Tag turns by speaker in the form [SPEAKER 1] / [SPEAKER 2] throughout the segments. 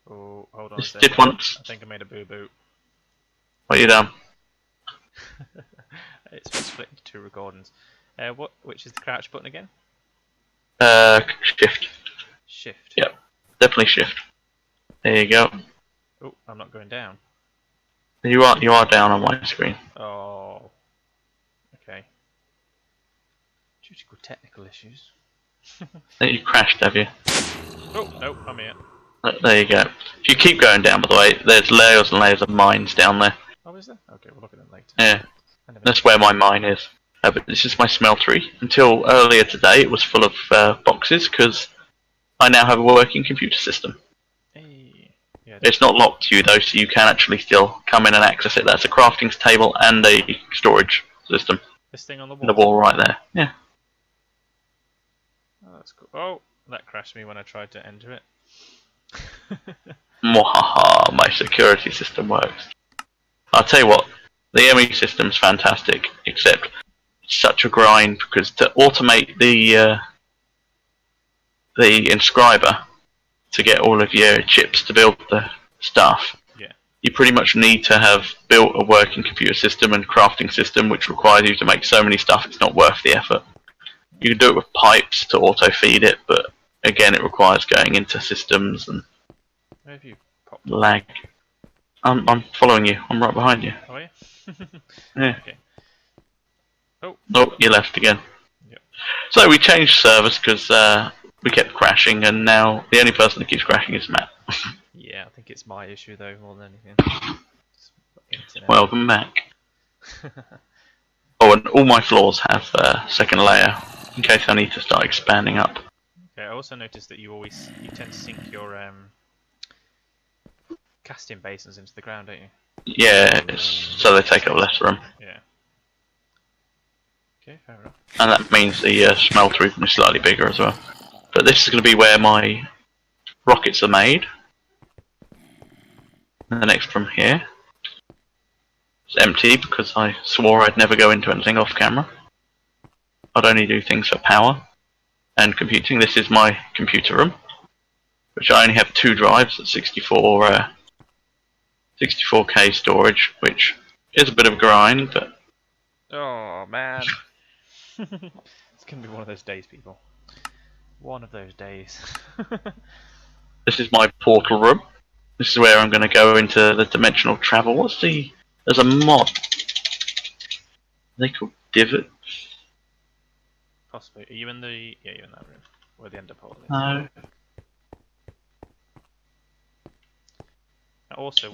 [SPEAKER 1] Oh, hold on a
[SPEAKER 2] Just
[SPEAKER 1] second.
[SPEAKER 2] did once.
[SPEAKER 1] I think I made a boo-boo.
[SPEAKER 2] What you done?
[SPEAKER 1] It's been split into two recordings. Which is the crouch button again?
[SPEAKER 2] Shift.
[SPEAKER 1] Shift.
[SPEAKER 2] Yep, definitely shift. There you go.
[SPEAKER 1] Oh, I'm not going down.
[SPEAKER 2] You are down on my screen.
[SPEAKER 1] Oh. Okay. Due to good technical issues.
[SPEAKER 2] I think you crashed, have you?
[SPEAKER 1] Oh, no, I'm here.
[SPEAKER 2] There you go. If you keep going down, by the way, there's layers and layers of mines down there.
[SPEAKER 1] Oh, is there? Okay, we'll look at them later.
[SPEAKER 2] Yeah, that's where my mine is. But this is my smeltery. Until earlier today, it was full of boxes because I now have a working computer system.
[SPEAKER 1] Hey. Yeah,
[SPEAKER 2] It's not locked to you though, so you can actually still come in and access it. That's a crafting table and a storage system.
[SPEAKER 1] this thing on the wall?
[SPEAKER 2] The wall right there. Yeah.
[SPEAKER 1] Oh, that's cool. Oh, that crashed me when I tried to enter it.
[SPEAKER 2] Mwahaha, my security system works. I'll tell you what, the ME system's fantastic, except it's such a grind because to automate the inscriber to get all of your chips to build the stuff,
[SPEAKER 1] yeah,
[SPEAKER 2] you pretty much need to have built a working computer system and crafting system which requires you to make so many stuff it's not worth the effort. You can do it with pipes to auto feed it, but again it requires going into systems and
[SPEAKER 1] where have you popped?
[SPEAKER 2] lag. I'm following you. I'm right behind you.
[SPEAKER 1] Oh, yeah?
[SPEAKER 2] Yeah.
[SPEAKER 1] Okay. Oh.
[SPEAKER 2] Oh, you left again.
[SPEAKER 1] Yep.
[SPEAKER 2] So we changed servers because we kept crashing, and now the only person that keeps crashing is Matt.
[SPEAKER 1] Yeah, I think it's my issue though, more than anything. Internet.
[SPEAKER 2] Welcome back. Oh, and all my floors have a second layer in case I need to start expanding up.
[SPEAKER 1] Okay, I also noticed that you tend to sink your casting basins into the ground, don't you?
[SPEAKER 2] Yeah, so they take up less room.
[SPEAKER 1] Yeah. Okay, fair enough.
[SPEAKER 2] And that means the smelter is slightly bigger as well. But this is going to be where my rockets are made. And the next from here. It's empty because I swore I'd never go into anything off camera. I'd only do things for power and computing. This is my computer room, which I only have 2 drives at 64K storage, which is a bit of a grind, but...
[SPEAKER 1] Oh, man. It's going to be one of those days, people. One of those days.
[SPEAKER 2] This is my portal room. This is where I'm going to go into the dimensional travel. There's a mod. Are they called Divot?
[SPEAKER 1] Possibly. Are you in the... Yeah, you're in that room. Where the ender portal is.
[SPEAKER 2] No.
[SPEAKER 1] Also,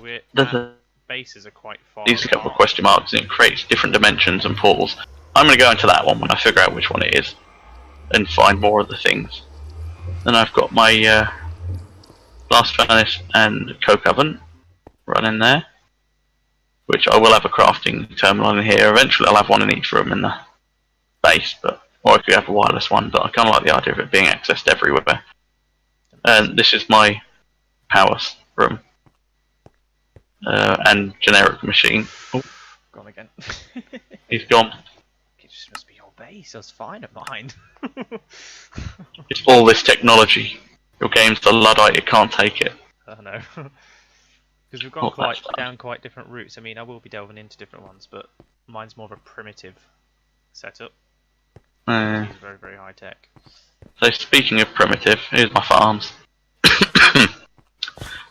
[SPEAKER 1] bases are quite far
[SPEAKER 2] These couple of
[SPEAKER 1] apart.
[SPEAKER 2] question marks, and it creates different dimensions and portals. I'm going to go into that one when I figure out which one it is and find more of the things. Then I've got my blast furnace and coke oven running there, which I will have a crafting terminal in here. Eventually I'll have one in each room in the base, or if you have a wireless one, but I kind of like the idea of it being accessed everywhere. And this is my power room. And generic machine. Oh,
[SPEAKER 1] Gone again.
[SPEAKER 2] he's gone.
[SPEAKER 1] It just must be your base. That's fine at mine.
[SPEAKER 2] It's all this technology. Your game's the Luddite, it can't take it.
[SPEAKER 1] I know. Because we've gone down quite different routes. I mean, I will be delving into different ones, but mine's more of a primitive setup. It's very, very high tech.
[SPEAKER 2] So speaking of primitive, here's my farms.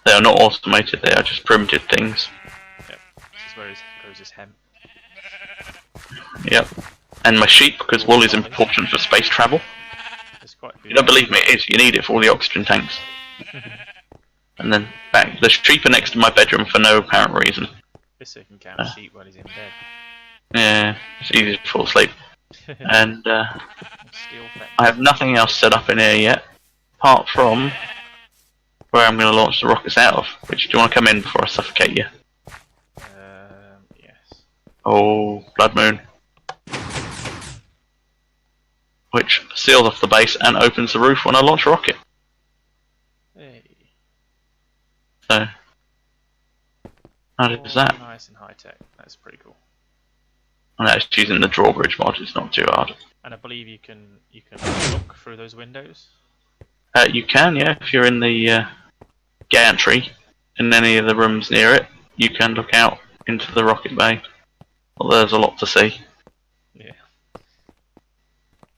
[SPEAKER 2] They are not automated, they are just primitive things.
[SPEAKER 1] Yep. This is where grows his hemp.
[SPEAKER 2] Yep. And my sheep, because wool is important for space travel.
[SPEAKER 1] It's quite
[SPEAKER 2] You don't believe me, it is. You need it for all the oxygen tanks. And then back. The sheep are next to my bedroom for no apparent reason.
[SPEAKER 1] This so you can count sheep while he's in bed.
[SPEAKER 2] Yeah, it's easy to fall asleep. And I
[SPEAKER 1] Steel
[SPEAKER 2] have nothing else set up in here yet, apart from where I'm going to launch the rockets out of. Which, do you want to come in before I suffocate you?
[SPEAKER 1] Yes.
[SPEAKER 2] Oh, Blood Moon. Which seals off the base and opens the roof when I launch a rocket.
[SPEAKER 1] Hey.
[SPEAKER 2] So, how does that?
[SPEAKER 1] Nice and high tech. That's pretty cool.
[SPEAKER 2] And that's using the drawbridge mod, it's not too hard.
[SPEAKER 1] And I believe you can look through those windows.
[SPEAKER 2] You can, yeah, if you're in the gantry in any of the rooms near it, you can look out into the rocket bay. Well, there's a lot to see.
[SPEAKER 1] Yeah.
[SPEAKER 2] You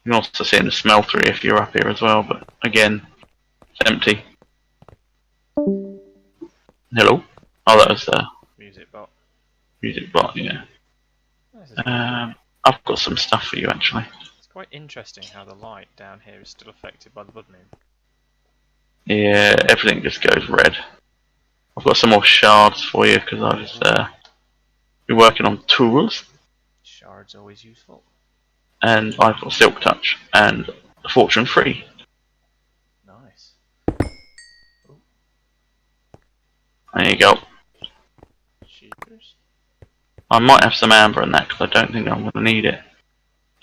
[SPEAKER 2] can also see in the smeltery if you're up here as well, but again, it's empty. Hello? Oh, that was the
[SPEAKER 1] music bot.
[SPEAKER 2] Music bot, yeah.
[SPEAKER 1] Nice,
[SPEAKER 2] I've got some stuff for you actually.
[SPEAKER 1] it's quite interesting how the light down here is still affected by the blood moon.
[SPEAKER 2] Yeah, everything just goes red. I've got some more shards for you because I was been working on tools.
[SPEAKER 1] Shards always useful.
[SPEAKER 2] And I've got Silk Touch and Fortune Free.
[SPEAKER 1] Nice. Ooh.
[SPEAKER 2] There you go.
[SPEAKER 1] Cheapers.
[SPEAKER 2] I might have some amber in that because I don't think I'm going to need it.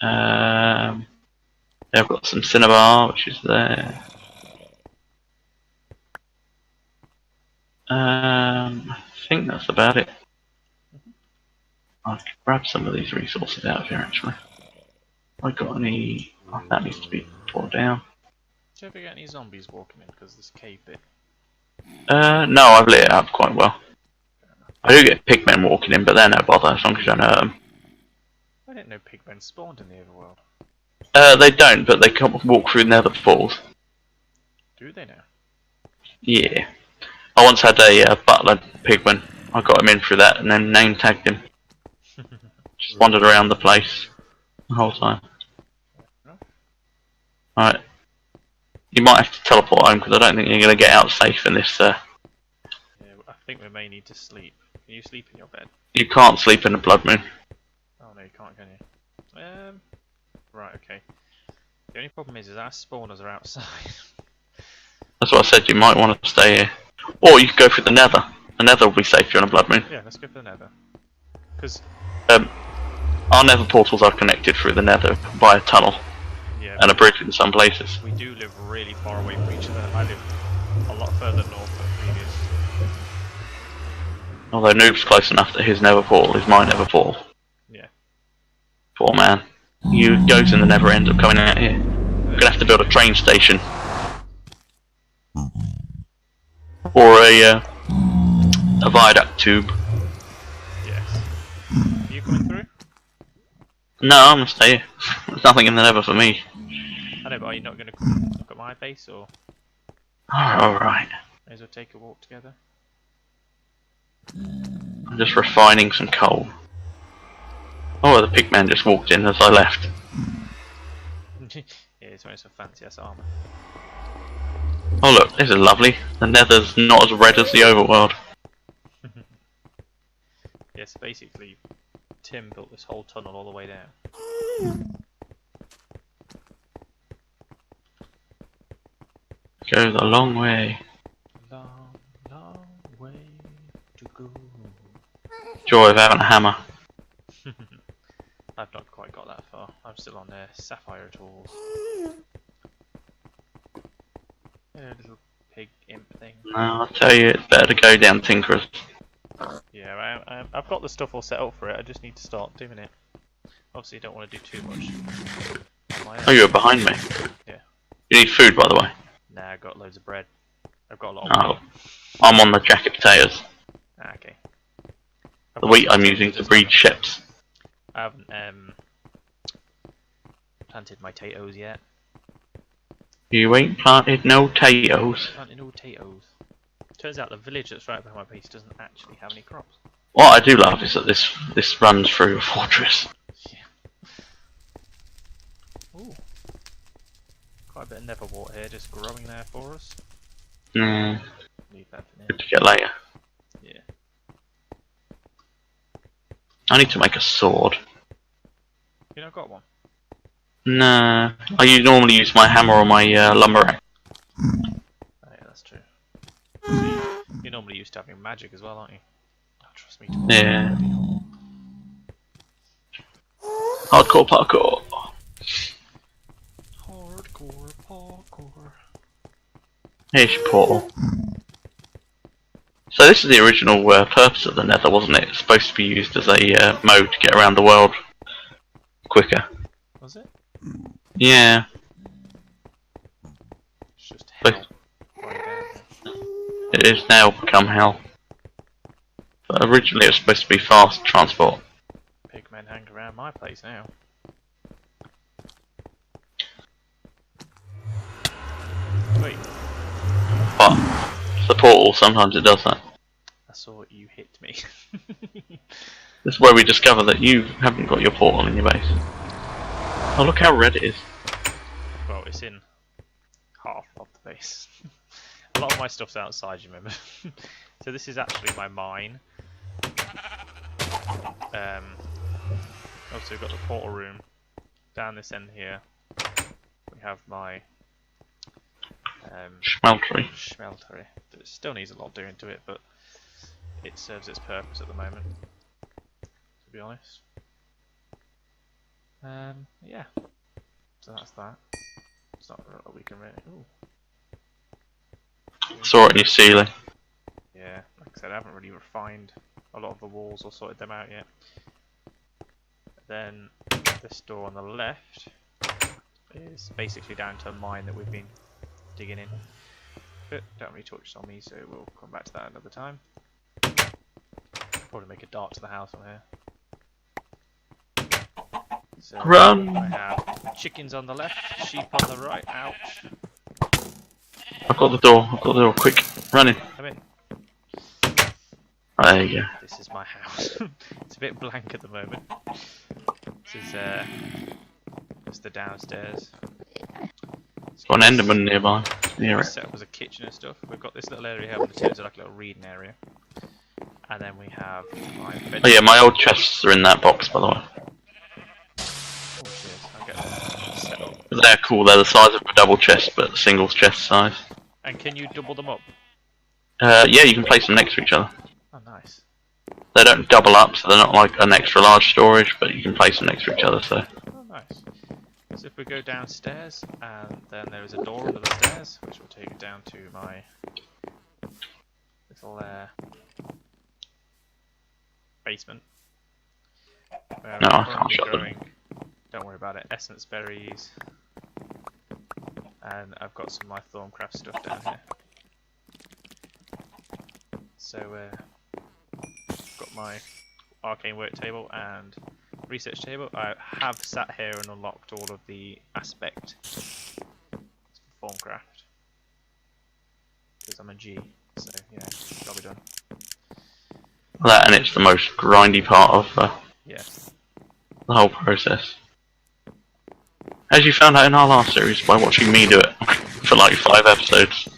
[SPEAKER 2] I've got some cinnabar, which is there. I think that's about it. I could grab some of these resources out of here actually. Have I got any? Oh, that needs to be tore down.
[SPEAKER 1] Do you ever get any zombies walking in because of this cave bit?
[SPEAKER 2] No, I've lit it up quite well. I do get pigmen walking in, but they're no bother as long as you don't hurt them.
[SPEAKER 1] I didn't know pigmen spawned in the overworld.
[SPEAKER 2] They don't, but they can walk through nether portals.
[SPEAKER 1] Do they now?
[SPEAKER 2] Yeah. I once had a butler pigman. I got him in through that and then name tagged him. Just wandered around the place the whole time. Alright. You might have to teleport home because I don't think you're going to get out safe in this.
[SPEAKER 1] Yeah, I think we may need to sleep. Can you sleep in your bed?
[SPEAKER 2] You can't sleep in the blood moon.
[SPEAKER 1] Oh no, you can't, can you? Right, okay. The only problem is our spawners are outside.
[SPEAKER 2] That's what I said, you might want to stay here. Or you can go through the nether. The nether will be safe if you're on a blood moon.
[SPEAKER 1] Yeah, let's go for the nether. Because
[SPEAKER 2] our nether portals are connected through the nether by a tunnel.
[SPEAKER 1] yeah,
[SPEAKER 2] And a bridge in some places.
[SPEAKER 1] we do live really far away from each other. I live a lot further north than previous.
[SPEAKER 2] Although Noob's close enough that his nether portal is my nether portal.
[SPEAKER 1] Yeah.
[SPEAKER 2] Poor man. He goes in the nether ends up coming out here. We're gonna have to build a train station. Or a viaduct tube.
[SPEAKER 1] Yes. Are you coming through?
[SPEAKER 2] No, I'm gonna stay here. There's nothing in the nether for me.
[SPEAKER 1] I know, but are you not going to look at my base, or
[SPEAKER 2] Alright.
[SPEAKER 1] may as well take a walk together?
[SPEAKER 2] I'm just refining some coal. Oh, the pigman just walked in as I left.
[SPEAKER 1] Yeah, it's wearing some fancy ass armour.
[SPEAKER 2] Oh look, this is lovely. The nether's not as red as the overworld.
[SPEAKER 1] Yes, basically, Tim built this whole tunnel all the way down.
[SPEAKER 2] Goes a long way.
[SPEAKER 1] Long, long way to go.
[SPEAKER 2] Joy of having a hammer.
[SPEAKER 1] I've not quite got that far. I'm still on their sapphire tools. Yeah, little pig imp thing.
[SPEAKER 2] No, I'll tell you, it's better to go down Tinkerers.
[SPEAKER 1] Yeah, I've got the stuff all set up for it. I just need to start doing it. Obviously, I don't want to do too much.
[SPEAKER 2] Oh, you were behind me.
[SPEAKER 1] Yeah.
[SPEAKER 2] You need food, by the way.
[SPEAKER 1] Nah, I've got loads of bread. I've got a lot of wheat.
[SPEAKER 2] Oh, I'm on the jacket potatoes.
[SPEAKER 1] Ah, okay.
[SPEAKER 2] The wheat I'm using to breed ships.
[SPEAKER 1] I haven't planted my potatoes yet.
[SPEAKER 2] You ain't planted no potatoes.
[SPEAKER 1] Planted no potatoes. Turns out the village that's right behind my base doesn't actually have any crops.
[SPEAKER 2] What I do love is that this runs through a fortress.
[SPEAKER 1] Yeah. Ooh. Quite a bit of nether wart here, just growing there for us.
[SPEAKER 2] Mm,
[SPEAKER 1] Leave that for now.
[SPEAKER 2] good to get later.
[SPEAKER 1] Yeah.
[SPEAKER 2] I need to make a sword.
[SPEAKER 1] You not got one?
[SPEAKER 2] Nah, I normally use my hammer or my lumber axe.
[SPEAKER 1] Oh, yeah, that's true. You're normally used to having magic as well, aren't you? Oh, trust me.
[SPEAKER 2] Yeah. Hardcore parkour.
[SPEAKER 1] Hardcore parkour.
[SPEAKER 2] Here's your portal. So this is the original purpose of the nether, wasn't it? It's supposed to be used as a mode to get around the world quicker.
[SPEAKER 1] Was it?
[SPEAKER 2] Yeah.
[SPEAKER 1] It's just hell. Right down
[SPEAKER 2] It is now become hell. But originally it was supposed to be fast transport.
[SPEAKER 1] Pigmen hang around my place now. Wait.
[SPEAKER 2] But the portal, sometimes it does that.
[SPEAKER 1] I saw you hit me.
[SPEAKER 2] This is where we discover that you haven't got your portal in your base. Oh, look how red it is.
[SPEAKER 1] Well, it's in half of the base. A lot of my stuff's outside, you remember. So this is actually my mine. Also we've got the portal room. Down this end here, we have my Schmeltery. It still needs a lot doing to it, but it serves its purpose at the moment, to be honest. Yeah. So that's that. It's not a we can really. Ooh.
[SPEAKER 2] Saw it in your ceiling.
[SPEAKER 1] Yeah, like I said, I haven't really refined a lot of the walls or sorted them out yet. Then this door on the left is basically down to a mine that we've been digging in. But don't have any torches on me, so we'll come back to that another time. Probably make a dart to the house on here. So
[SPEAKER 2] Run!
[SPEAKER 1] I have chickens on the left, sheep on the right. Ouch!
[SPEAKER 2] I've got the door. Quick, running.
[SPEAKER 1] Come in.
[SPEAKER 2] There you go.
[SPEAKER 1] This is my house. It's a bit blank at the moment. This is just the downstairs.
[SPEAKER 2] It's got an Enderman nearby. Near it.
[SPEAKER 1] Set up as a kitchen and stuff. We've got this little area here with the turns like a little reading area. And then we have my bedroom.
[SPEAKER 2] Oh yeah, my old chests are in that box, by the way.
[SPEAKER 1] Oh shit, I'll get them set up.
[SPEAKER 2] They're cool. They're the size of a double chest, but single chest size.
[SPEAKER 1] And can you double them up?
[SPEAKER 2] Yeah, you can place them next to each other.
[SPEAKER 1] Oh, nice.
[SPEAKER 2] They don't double up, so they're not like an extra large storage, but you can place them next to each other. So.
[SPEAKER 1] Oh, nice. So if we go downstairs, and then there is a door under the stairs, which will take you down to my little basement. Where
[SPEAKER 2] No,
[SPEAKER 1] I'm
[SPEAKER 2] I can't
[SPEAKER 1] currently
[SPEAKER 2] shut them.
[SPEAKER 1] growing, don't worry about it, essence berries. And I've got some of my Thorncraft stuff down here. So, got my arcane work table and research table. I have sat here and unlocked all of the aspect Thorncraft. Because I'm a G, so yeah, job be done.
[SPEAKER 2] That, and it's the most grindy part of
[SPEAKER 1] Yeah.
[SPEAKER 2] the whole process. As you found out in our last series by watching me do it for like 5 episodes.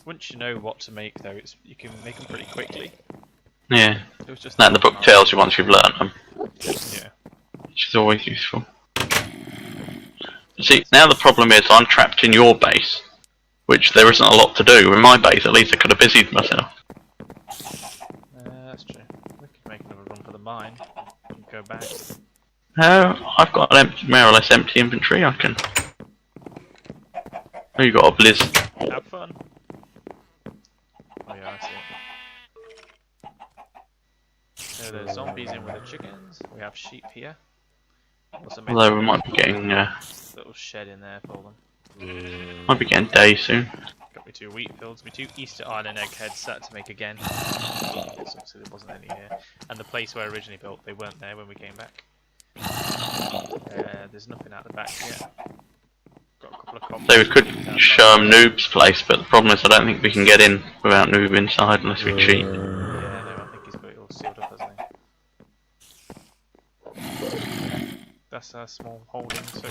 [SPEAKER 1] Once you know what to make, though, you can make them pretty quickly.
[SPEAKER 2] Yeah.
[SPEAKER 1] It was just
[SPEAKER 2] That the book tells you once you've learned them.
[SPEAKER 1] Yeah.
[SPEAKER 2] Which is always useful. See, now the problem is I'm trapped in your base, which there isn't a lot to do. In my base, at least I could have busied myself.
[SPEAKER 1] That's true. We could make another run for the mine and go back.
[SPEAKER 2] I've got an empty, more or less empty inventory. I can. Oh, you got a blizz.
[SPEAKER 1] Have fun. Oh yeah, I see it. So there's zombies in with the chickens. We have sheep here. Also made
[SPEAKER 2] Although we might be getting
[SPEAKER 1] a little shed in there for them.
[SPEAKER 2] might be getting day soon.
[SPEAKER 1] Got me 2 wheat fields, me 2 Easter Island eggheads set to make again. So obviously there wasn't any here. And the place where I originally built, they weren't there when we came back. There's nothing out the back yet. Got a couple of combos.
[SPEAKER 2] So we could show them Noob's place, but the problem is I don't think we can get in without Noob inside unless we cheat.
[SPEAKER 1] Yeah, no, I think he's got it all sealed up, hasn't he? That's our small holding, so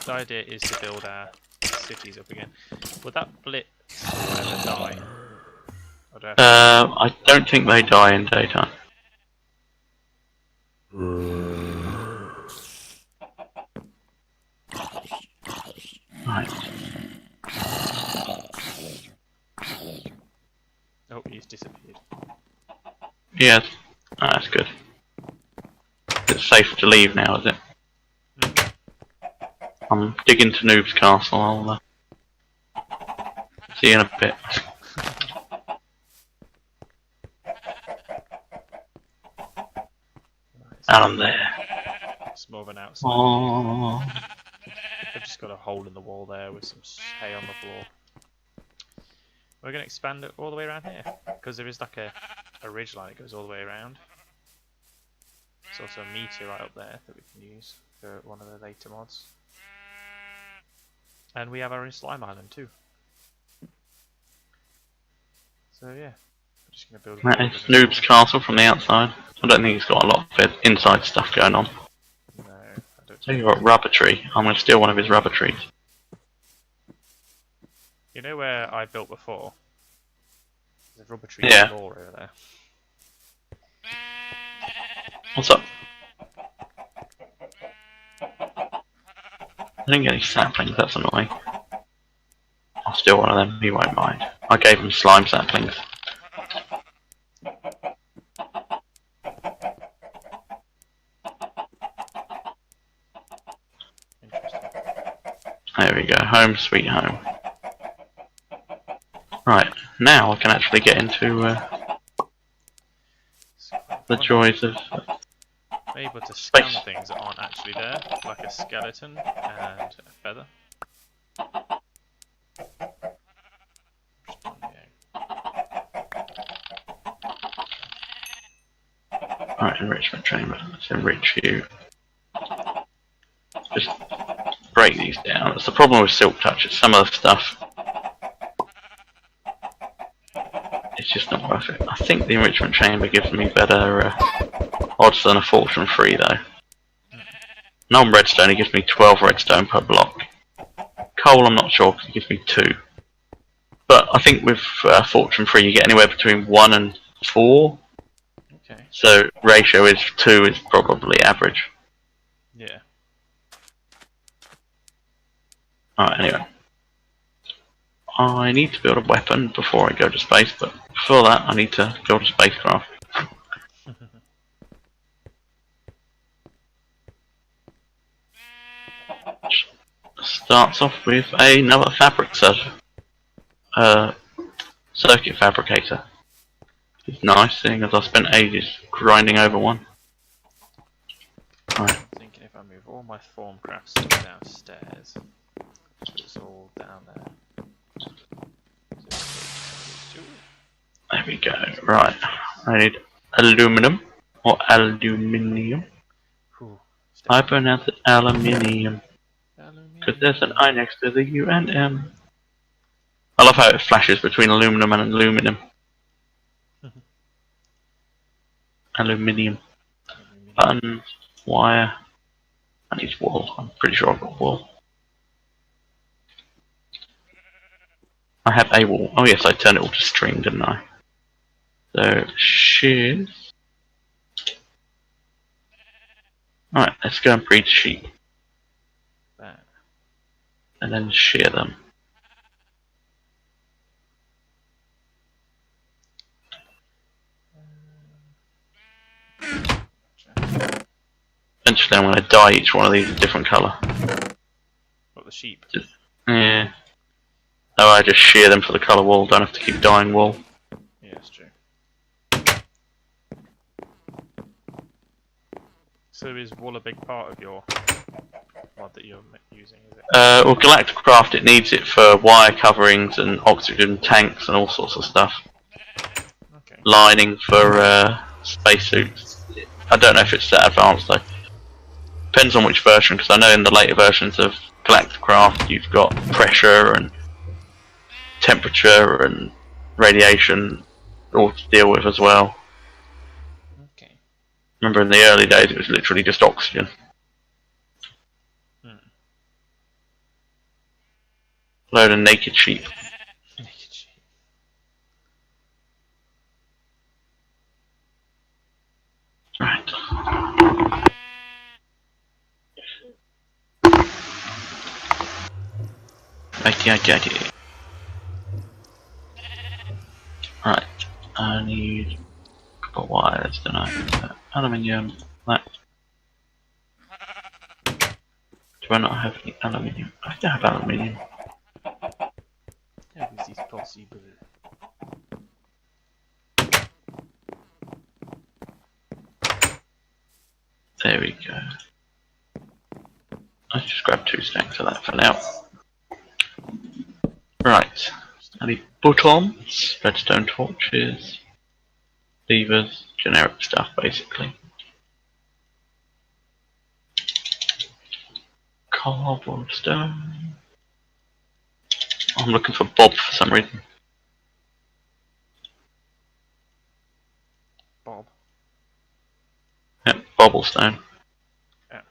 [SPEAKER 1] the idea is to build our cities up again. Would that blitz ever die? Or do I have to
[SPEAKER 2] I don't think they die in daytime. Right.
[SPEAKER 1] Oh, he's disappeared.
[SPEAKER 2] Yeah, that's good. It's safe to leave now, is it? I'm digging to Noob's castle. I'll see you in a bit.
[SPEAKER 1] Nice.
[SPEAKER 2] And I'm there.
[SPEAKER 1] It's more of an outside.
[SPEAKER 2] Oh.
[SPEAKER 1] I've just got got a hole in the wall there with some hay on the floor. We're going to expand it all the way around here, because there is like a ridge line that goes all the way around. There's also a meteorite up there that we can use for one of the later mods. And we have our own slime island too. So yeah, we're just going to build.
[SPEAKER 2] That is Noob's castle from the outside. I don't think he's got a lot of inside stuff going on.
[SPEAKER 1] No, I don't.
[SPEAKER 2] So you've got rubber tree. I'm going to steal one of his rubber trees.
[SPEAKER 1] You know where I built before? There's a rubber tree floor over there.
[SPEAKER 2] What's up? I didn't get any saplings, that's annoying. I'll steal one of them, he won't mind. I gave him slime saplings. There we go, home sweet home. Right, now I can actually get into the joys of
[SPEAKER 1] I'm able to scan things that aren't actually there, like a skeleton and a feather.
[SPEAKER 2] Right, enrichment chamber. Let's enrich you. Just break these down. That's the problem with Silk Touch. It's some of the stuff. It's just not worth it. I think the enrichment chamber gives me better odds than a fortune 3 though. Non-redstone, it gives me 12 redstone per block. Coal, I'm not sure because it gives me 2. But I think with fortune 3 you get anywhere between 1 and 4.
[SPEAKER 1] Okay.
[SPEAKER 2] So ratio is 2 is probably average.
[SPEAKER 1] Yeah.
[SPEAKER 2] Alright, anyway. I need to build a weapon before I go to space, but before that I need to build a spacecraft. Starts off with another circuit fabricator. It's nice, seeing as I spent ages grinding over one. Right.
[SPEAKER 1] I'm thinking if I move all my form crafts downstairs, so it's all down there.
[SPEAKER 2] There we go. Right. I need aluminum or aluminium. I pronounce it aluminium. Because there's an I next to the U and M. I love how it flashes between aluminum and aluminum. Aluminium. Buttons, wire. I need wool. I'm pretty sure I've got wool. I have a wool. Oh yes, I turned it all to string, didn't I? So, shears. Alright, let's go and breed sheep. And then shear them. Eventually I'm going to dye each one of these a different colour.
[SPEAKER 1] What, the sheep?
[SPEAKER 2] Yeah. No, I just shear them for the colour wool, don't have to keep dyeing wool.
[SPEAKER 1] Yeah, that's true. So is wool a big part of your mod that you're using, is it?
[SPEAKER 2] Well, Galacticraft, it needs it for wire coverings and oxygen tanks and all sorts of stuff.
[SPEAKER 1] Okay.
[SPEAKER 2] Lining for spacesuits. I don't know if it's that advanced though. Depends on which version, because I know in the later versions of Galacticraft you've got pressure and temperature and radiation all to deal with as well.
[SPEAKER 1] Okay.
[SPEAKER 2] Remember in the early days it was literally just oxygen. Load of naked sheep.
[SPEAKER 1] Naked sheep.
[SPEAKER 2] Right. Okay. Right. I need a couple of wires, don't I? Aluminium. That. Do I not have any aluminium? I don't have aluminium.
[SPEAKER 1] How is this possible?
[SPEAKER 2] There we go. Let's just grab 2 stacks of that for now. Right. Any buttons, redstone torches, levers, generic stuff basically. Cobblestone. I'm looking for Bob for some reason.
[SPEAKER 1] Bob.
[SPEAKER 2] Yep, Bobblestone.
[SPEAKER 1] Yeah.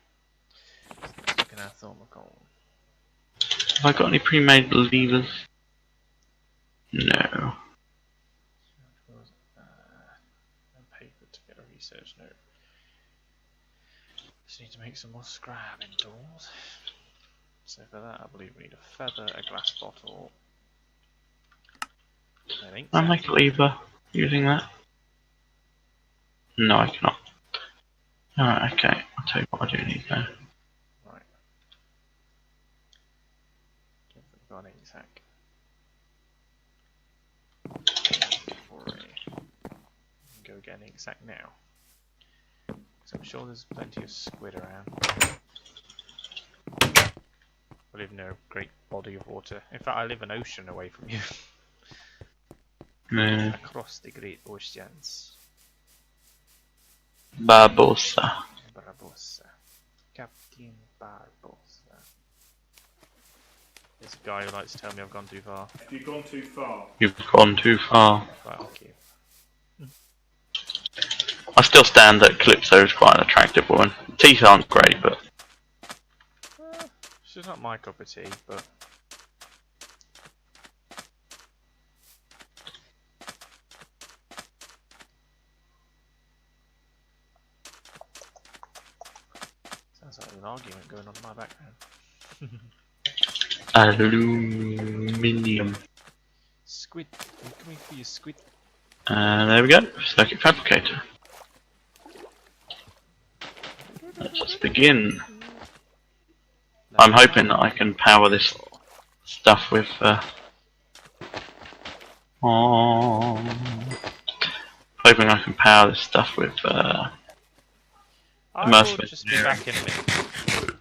[SPEAKER 1] Looking at thermal coal.
[SPEAKER 2] Have I got any pre-made levers? No.
[SPEAKER 1] And paper to get a research note. Just need to make some more scrap indoors. So for that, I believe we need a feather, a glass bottle. An ink
[SPEAKER 2] Can I
[SPEAKER 1] sac.
[SPEAKER 2] make a lever using that? No, I cannot. Alright, okay. I'll tell you what I do need though.
[SPEAKER 1] Right. We've got an ink sac. Go get an ink sac now. So I'm sure there's plenty of squid around. I live near a great body of water. In fact, I live an ocean away from you. Across the great oceans.
[SPEAKER 2] Barbosa.
[SPEAKER 1] Barbosa. Captain Barbosa. There's a guy who likes to tell me I've gone too far.
[SPEAKER 3] Have you gone too far?
[SPEAKER 2] You've gone too far.
[SPEAKER 1] Right, okay.
[SPEAKER 2] I still stand that Calypso is quite an attractive woman. Teeth aren't great, but
[SPEAKER 1] She's not my cup of tea, but sounds like there's an argument going on in my background.
[SPEAKER 2] aluminium.
[SPEAKER 1] Squid, I'm coming for you, squid.
[SPEAKER 2] And there we go, circuit fabricator. Let's begin. I'm hoping that I can power this stuff with hoping I can power this stuff with
[SPEAKER 1] I will just be back in a minute.